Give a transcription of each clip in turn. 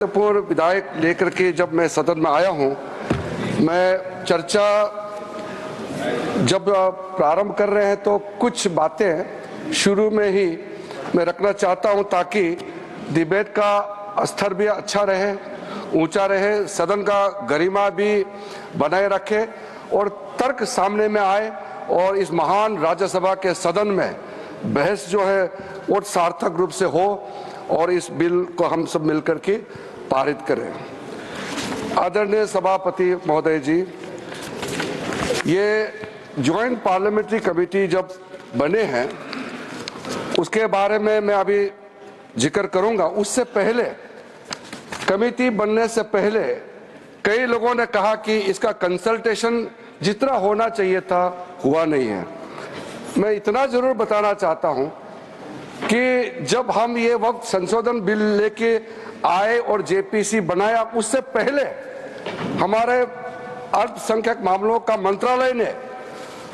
पूर्व विधायक लेकर के जब मैं सदन में आया हूं, मैं चर्चा जब प्रारंभ कर रहे हैं तो कुछ बातें शुरू में ही मैं रखना चाहता हूं ताकि डिबेट का स्तर भी अच्छा रहे, ऊंचा रहे, सदन का गरिमा भी बनाए रखे और तर्क सामने में आए और इस महान राज्यसभा के सदन में बहस जो है वो सार्थक रूप से हो और इस बिल को हम सब मिलकर के पारित करें। आदरणीय सभापति महोदय जी, ये ज्वाइंट पार्लियामेंट्री कमेटी जब बने हैं उसके बारे में मैं अभी जिक्र करूंगा। उससे पहले कमेटी बनने से पहले कई लोगों ने कहा कि इसका कंसल्टेशन जितना होना चाहिए था हुआ नहीं है। मैं इतना जरूर बताना चाहता हूं कि जब हम ये वक्त संशोधन बिल लेके आए और जेपीसी बनाया, उससे पहले हमारे अल्पसंख्यक मामलों का मंत्रालय ने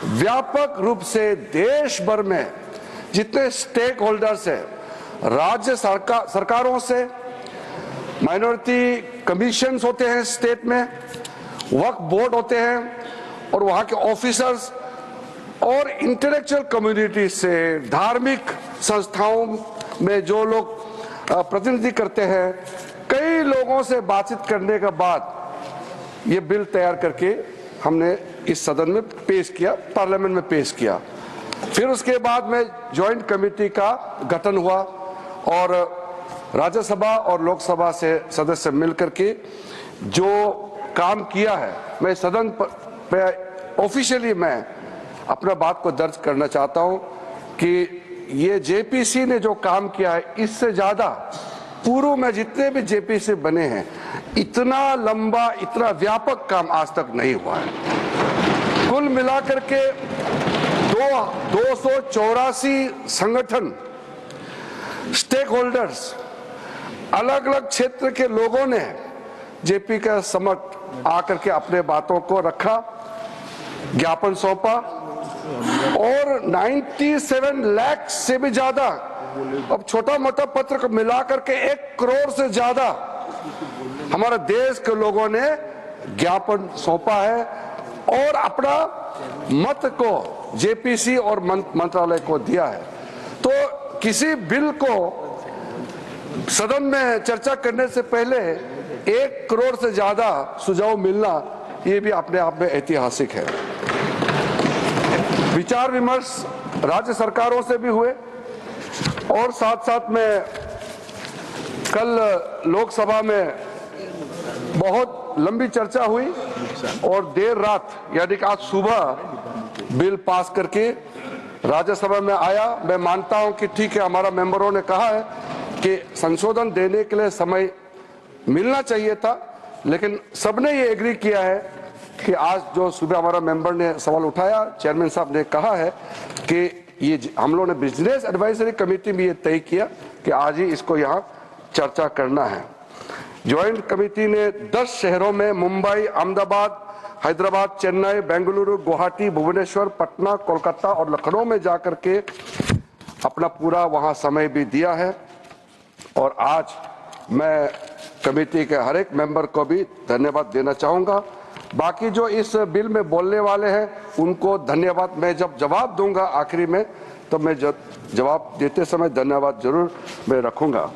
व्यापक रूप से देश भर में जितने स्टेक होल्डर्स हैं, राज्य सरकारों से, माइनॉरिटी कमीशंस होते हैं स्टेट में, वक्फ बोर्ड होते हैं और वहां के ऑफिसर्स और इंटेलेक्चुअल कम्युनिटी से, धार्मिक संस्थाओं में जो लोग प्रतिनिधि करते हैं, कई लोगों से बातचीत करने के बाद ये बिल तैयार करके हमने इस सदन में पेश किया, पार्लियामेंट में पेश किया। फिर उसके बाद में ज्वाइंट कमेटी का गठन हुआ और राज्यसभा और लोकसभा से सदस्य मिलकर के जो काम किया है, मैं सदन पे ऑफिशियली मैं अपना बात को दर्ज करना चाहता हूं कि ये जेपीसी ने जो काम किया है, इससे ज्यादा पूर्व में जितने भी जेपीसी बने हैं, इतना लंबा, इतना व्यापक काम आज तक नहीं हुआ है। कुल मिलाकर के 284 संगठन, स्टेक होल्डर्स, अलग अलग क्षेत्र के लोगों ने जेपी का समक्ष आकर के अपने बातों को रखा, ज्ञापन सौंपा और 97 लाख से भी ज्यादा, अब छोटा मोटा पत्र को मिलाकर के 1 करोड़ से ज्यादा हमारे देश के लोगों ने ज्ञापन सौंपा है और अपना मत को जेपीसी और मंत्रालय को दिया है। तो किसी बिल को सदन में चर्चा करने से पहले 1 करोड़ से ज्यादा सुझाव मिलना, ये भी अपने आप में ऐतिहासिक है। विचार विमर्श राज्य सरकारों से भी हुए और साथ साथ में कल लोकसभा में बहुत लंबी चर्चा हुई और देर रात यानी कि आज सुबह बिल पास करके राज्यसभा में आया। मैं मानता हूं कि ठीक है, हमारा मेंबरों ने कहा है कि संशोधन देने के लिए समय मिलना चाहिए था, लेकिन सबने ये एग्री किया है कि आज जो सुबह हमारा मेंबर ने सवाल उठाया, चेयरमैन साहब ने कहा है कि ये हम लोगों ने बिजनेस एडवाइजरी कमेटी में ये तय किया कि आज ही इसको यहाँ चर्चा करना है। ज्वाइंट कमेटी ने 10 शहरों में मुंबई, अहमदाबाद, हैदराबाद, चेन्नई, बेंगलुरु, गुवाहाटी, भुवनेश्वर, पटना, कोलकाता और लखनऊ में जाकर के अपना पूरा वहाँ समय भी दिया है और आज मैं कमेटी के हर एक मेंबर को भी धन्यवाद देना चाहूंगा। बाकी जो इस बिल में बोलने वाले हैं उनको धन्यवाद, मैं जब जवाब दूंगा आखिरी में तो मैं जवाब देते समय धन्यवाद जरूर मैं रखूंगा।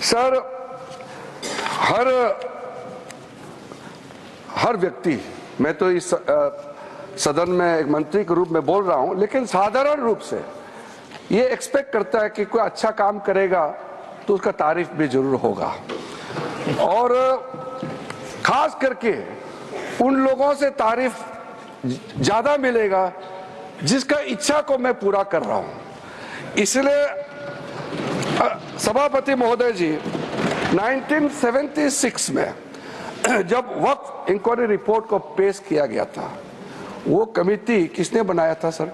सर, हर व्यक्ति, मैं तो इस सदन में एक मंत्री के रूप में बोल रहा हूं, लेकिन साधारण रूप से ये एक्सपेक्ट करता है कि कोई अच्छा काम करेगा तो उसका तारीफ भी जरूर होगा और खास करके उन लोगों से तारीफ ज्यादा मिलेगा जिसका इच्छा को मैं पूरा कर रहा हूं। इसलिए सभापति महोदय जी, 1976 में जब वक्फ इंक्वायरी रिपोर्ट को पेश किया गया था, वो कमेटी किसने बनाया था सर?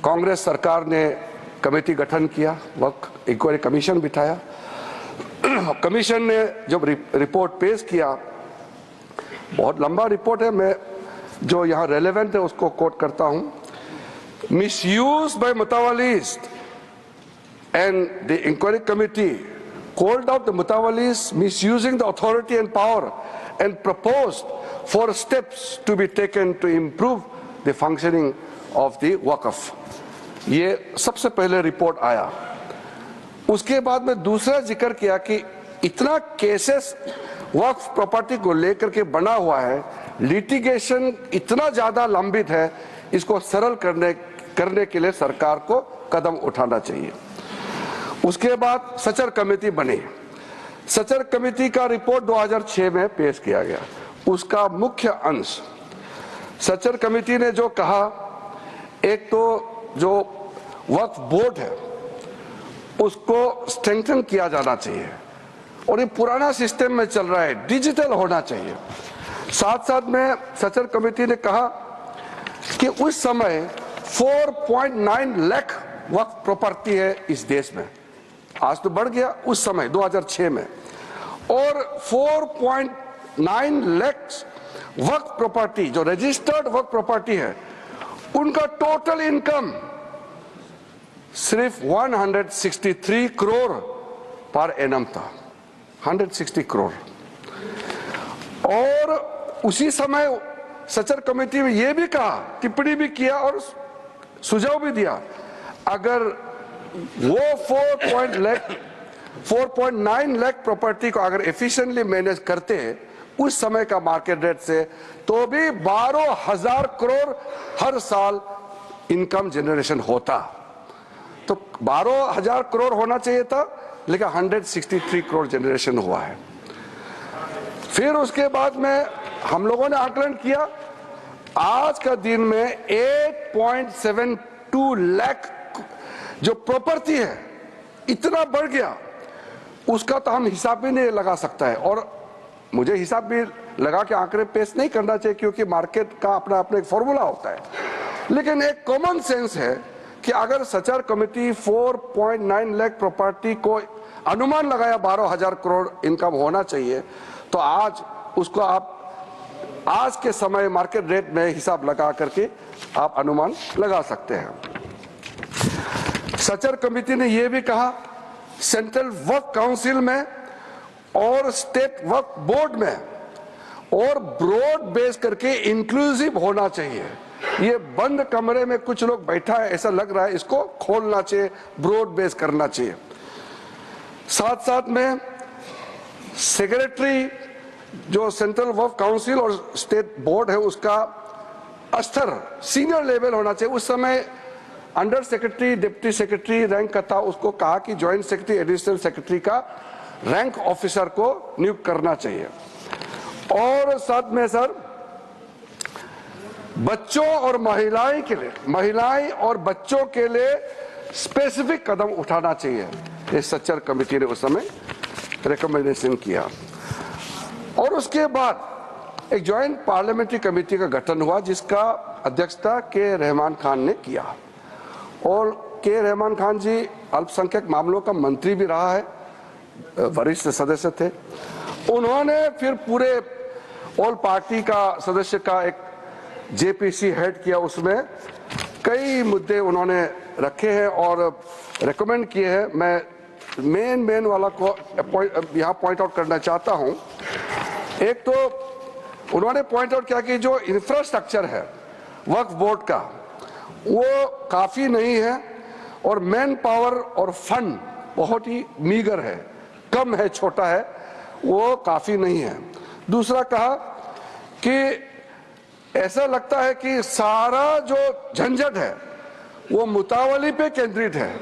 कांग्रेस सरकार ने कमेटी गठन किया, वक्फ इंक्वायरी कमीशन बिठाया। कमीशन ने जब रिपोर्ट पेश किया, बहुत लंबा रिपोर्ट है, मैं जो यहाँ रेलेवेंट है उसको कोट करता हूं। मिसयूज बाय मुतावालिस्ट and the inquiry committee called out the Mutawalis misusing the authority and power and proposed for steps to be taken to improve the functioning of the वक़फ़। ये सबसे पहले रिपोर्ट आया। उसके बाद में दूसरा जिक्र किया कि इतना केसेस वक्फ प्रॉपर्टी को लेकर के बना हुआ है, लिटिगेशन इतना ज्यादा लंबित है, इसको सरल करने के लिए सरकार को कदम उठाना चाहिए। उसके बाद सचर कमेटी बनी। सचर कमेटी का रिपोर्ट 2006 में पेश किया गया। उसका मुख्य अंश सचर कमेटी ने जो कहा, एक तो जो वक्फ बोर्ड है उसको स्ट्रेंथन किया जाना चाहिए और ये पुराना सिस्टम में चल रहा है, डिजिटल होना चाहिए। साथ साथ में सचर कमेटी ने कहा कि उस समय 4.9 लाख वक्फ प्रॉपर्टी है इस देश में, आज तो बढ़ गया, उस समय 2006 में, और 4.9 लाख वक्फ प्रॉपर्टी जो रजिस्टर्ड वक्फ प्रॉपर्टी है उनका टोटल इनकम सिर्फ 163 करोड़ पर एनम था, 160 करोड़। और उसी समय सचर कमेटी में यह भी कहा, टिप्पणी भी किया और सुझाव भी दिया, अगर वो 4.9 लाख प्रॉपर्टी को अगर एफिशिएंटली मैनेज करते उस समय का मार्केट रेट से, तो भी 12,000 करोड़ हर साल इनकम जनरेशन होता। तो 12,000 करोड़ होना चाहिए था, लेकिन 163 करोड़ जनरेशन हुआ है। फिर उसके बाद में हम लोगों ने आकलन किया, आज का दिन में 8.72 लाख जो प्रॉपर्टी है इतना बढ़ गया, उसका तो हम हिसाब भी नहीं लगा सकता है, और मुझे हिसाब भी लगा के आंकड़े पेश नहीं करना चाहिए क्योंकि मार्केट का अपना अपना एक फॉर्मूला होता है। लेकिन एक कॉमन सेंस है कि अगर सचर कमेटी 4.9 लाख प्रॉपर्टी को अनुमान लगाया 12,000 करोड़ इनकम होना चाहिए, तो आज उसको आप आज के समय मार्केट रेट में हिसाब लगा करके आप अनुमान लगा सकते हैं। सचर कमेटी ने यह भी कहा, सेंट्रल वक्फ काउंसिल में और स्टेट वक्फ बोर्ड में और ब्रॉड बेस करके इंक्लूसिव होना चाहिए। ये बंद कमरे में कुछ लोग बैठा है ऐसा लग रहा है, इसको खोलना चाहिए, ब्रॉड बेस करना चाहिए। साथ साथ में सेक्रेटरी जो सेंट्रल वक्फ काउंसिल और स्टेट बोर्ड है उसका स्तर सीनियर लेवल होना चाहिए। उस समय under secretary, deputy secretary rank का था, उसको कहा कि ज्वाइंट सेक्रेटरी, एडिशनल सेक्रेटरी का रैंक ऑफिसर को नियुक्त करना चाहिए। और साथ में सर, बच्चों और महिलाएं और बच्चों के लिए स्पेसिफिक कदम उठाना चाहिए, ये सचर कमेटी ने उस समय रिकमेंडेशन किया। और उसके बाद एक ज्वाइंट पार्लियामेंट्री कमेटी का गठन हुआ जिसका अध्यक्षता के रहमान खान ने किया, और के रहमान खान जी अल्पसंख्यक मामलों का मंत्री भी रहा है, वरिष्ठ सदस्य थे। उन्होंने फिर पूरे ऑल पार्टी का सदस्य का एक जेपीसी हेड किया, उसमें कई मुद्दे उन्होंने रखे हैं और रेकमेंड किए हैं। मैं मेन वाला को यहाँ पॉइंट आउट करना चाहता हूँ। एक तो उन्होंने पॉइंट आउट किया कि जो इंफ्रास्ट्रक्चर है वक्फ बोर्ड का वो काफी नहीं है, और मैन पावर और फंड बहुत ही मीगर है, कम है, छोटा है, वो काफी नहीं है। दूसरा कहा कि ऐसा लगता है कि सारा जो झंझट है वो मुतावली पे केंद्रित है,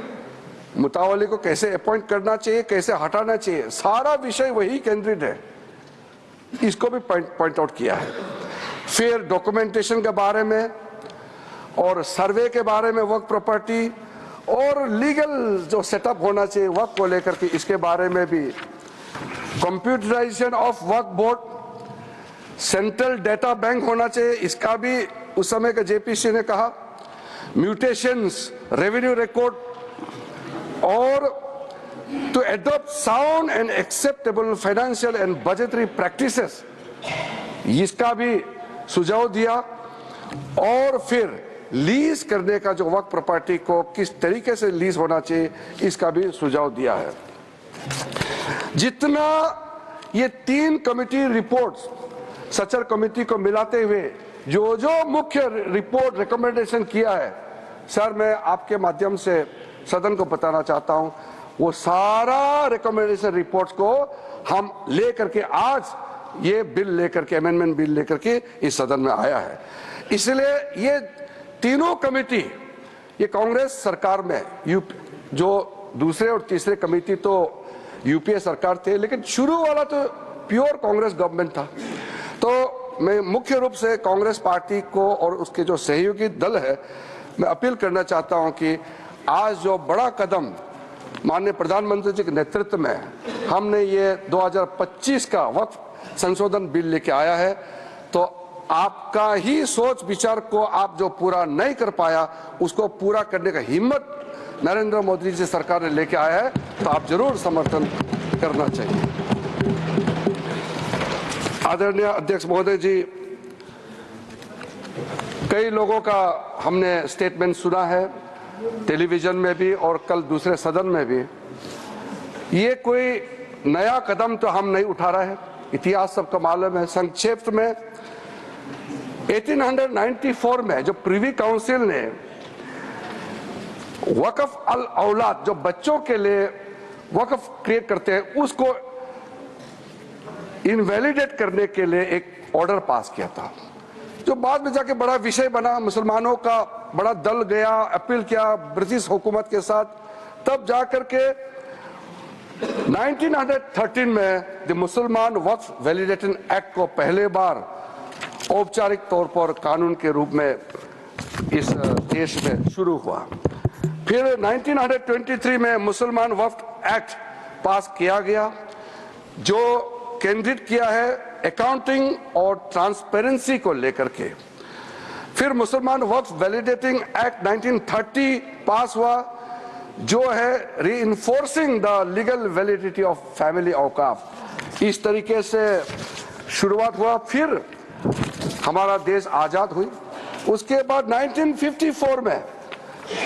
मुतावली को कैसे अपॉइंट करना चाहिए, कैसे हटाना चाहिए, सारा विषय वही केंद्रित है, इसको भी पॉइंट आउट किया है। फिर डॉक्यूमेंटेशन के बारे में और सर्वे के बारे में वक्फ प्रॉपर्टी और लीगल जो सेटअप होना चाहिए वक्फ को लेकर के, इसके बारे में भी, कंप्यूटराइजेशन ऑफ वक्फ बोर्ड, सेंट्रल डेटा बैंक होना चाहिए, इसका भी उस समय का जेपीसी ने कहा, म्यूटेशंस, रेवेन्यू रिकॉर्ड, और to adopt sound and acceptable financial and budgetary practices, इसका भी सुझाव दिया। और फिर लीज करने का जो वक्फ प्रॉपर्टी को किस तरीके से लीज होना चाहिए, इसका भी सुझाव दिया है। जितना ये 3 कमेटी रिपोर्ट्स सचर कमेटी को मिलाते हुए जो मुख्य रिपोर्ट रिकमेंडेशन किया है, सर मैं आपके माध्यम से सदन को बताना चाहता हूं, वो सारा रिकमेंडेशन रिपोर्ट्स को हम लेकर के आज ये बिल लेकर के, अमेंडमेंट बिल लेकर के इस सदन में आया है। इसलिए ये तीनों कमेटी, ये कांग्रेस सरकार में जो दूसरे और तीसरे कमेटी तो यूपीए सरकार थे, लेकिन शुरू वाला तो प्योर कांग्रेस गवर्नमेंट था। तो मैं मुख्य रूप से कांग्रेस पार्टी को और उसके जो सहयोगी दल है, मैं अपील करना चाहता हूं कि आज जो बड़ा कदम माननीय प्रधानमंत्री जी के नेतृत्व में हमने ये 2025 का वक्फ संशोधन बिल लेके आया है, तो आपका ही सोच विचार को आप जो पूरा नहीं कर पाया, उसको पूरा करने का हिम्मत नरेंद्र मोदी जी सरकार ने लेके आया है, तो आप जरूर समर्थन करना चाहिए। आदरणीय अध्यक्ष महोदय जी, कई लोगों का हमने स्टेटमेंट सुना है, टेलीविजन में भी और कल दूसरे सदन में भी। ये कोई नया कदम तो हम नहीं उठा रहे हैं, इतिहास सबका मालूम है। संक्षेप में 1894 में जो प्रिवी काउंसिल ने वक्फ अल औलाद, जो बच्चों के लिए वक्फ क्रिएट करते हैं, उसको इनवैलिडेट करने के लिए एक ऑर्डर पास किया था, जो बाद में जाके बड़ा विषय बना। मुसलमानों का बड़ा दल गया, अपील किया ब्रिटिश हुकूमत के साथ, तब जाकर के 1913 में द मुसलमान वक्फ वैलिडेशन एक्ट को पहले बार औपचारिक तौर पर कानून के रूप में इस देश में शुरू हुआ। फिर 1923 में मुसलमान वक्फ एक्ट पास किया गया, जो केंद्रित किया है अकाउंटिंग और ट्रांसपेरेंसी को लेकर के। फिर मुसलमान वक्फ वैलिडेटिंग एक्ट 1930 पास हुआ, जो है reinforcing the legal validity of family औकाफ। इस तरीके से शुरुआत हुआ। फिर हमारा देश आजाद हुई। उसके बाद 1954 में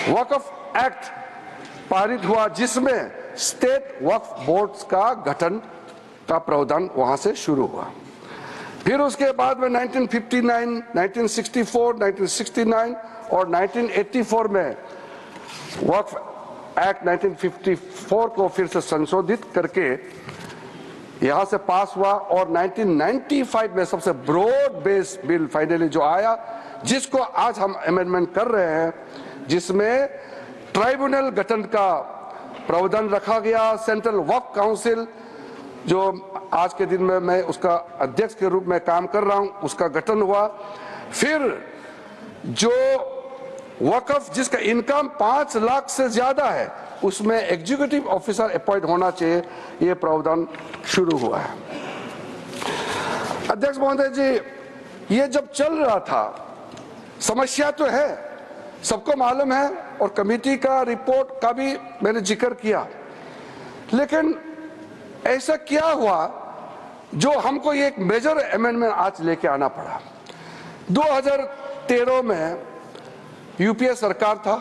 वक्फ एक्ट पारित हुआ, जिसमें स्टेट वक्फ बोर्ड्स का गठन का प्रावधान वहां से शुरू हुआ। फिर उसके बाद में 1959, 1964, 1969 और 1984 में वक्फ एक्ट 1954 को फिर से संशोधित करके यहां से पास हुआ, और 1995 में सबसे ब्रॉड बेस बिल फाइनली जो आया, जिसको आज हम अमेंडमेंट कर रहे हैं, जिसमें ट्राइब्यूनल गठन का प्रावधान रखा गया। सेंट्रल वक्फ काउंसिल, जो आज के दिन में मैं उसका अध्यक्ष के रूप में काम कर रहा हूं, उसका गठन हुआ। फिर जो वक्फ जिसका इनकम 5 लाख से ज्यादा है, उसमें एग्जीक्यूटिव ऑफिसर अपॉइंट होना चाहिए, यह प्रावधान शुरू हुआ है। अध्यक्ष महोदय जी, ये जब चल रहा था, समस्या तो है, सबको मालूम है, और कमेटी का रिपोर्ट का भी मैंने जिक्र किया, लेकिन ऐसा क्या हुआ जो हमको ये एक मेजर अमेंडमेंट आज लेके आना पड़ा। 2013 में यूपीए सरकार था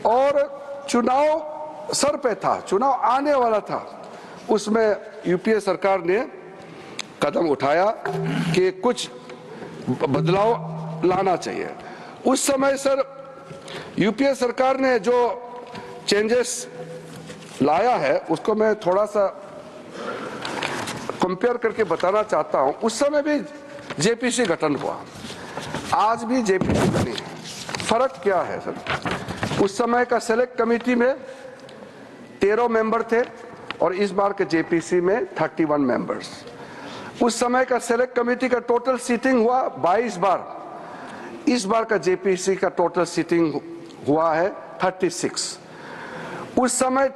और चुनाव सर पे था, चुनाव आने वाला था। उसमें यूपीए सरकार ने कदम उठाया कि कुछ बदलाव लाना चाहिए। उस समय सर यूपीए सरकार ने जो चेंजेस लाया है, उसको मैं थोड़ा सा कंपेयर करके बताना चाहता हूं। उस समय भी जेपीसी गठन हुआ, आज भी जेपीसी बनी है। फर्क क्या है सर? उस समय का सेलेक्ट कमेटी में 13 मेंबर थे और इस बार के जेपीसी में 31 मेंबर्स। उस समय का सेलेक्ट कमेटी का टोटल सीटिंग हुआ 22 बार, इस बार का जेपीसी का टोटल सीटिंग हुआ है 36। उस समय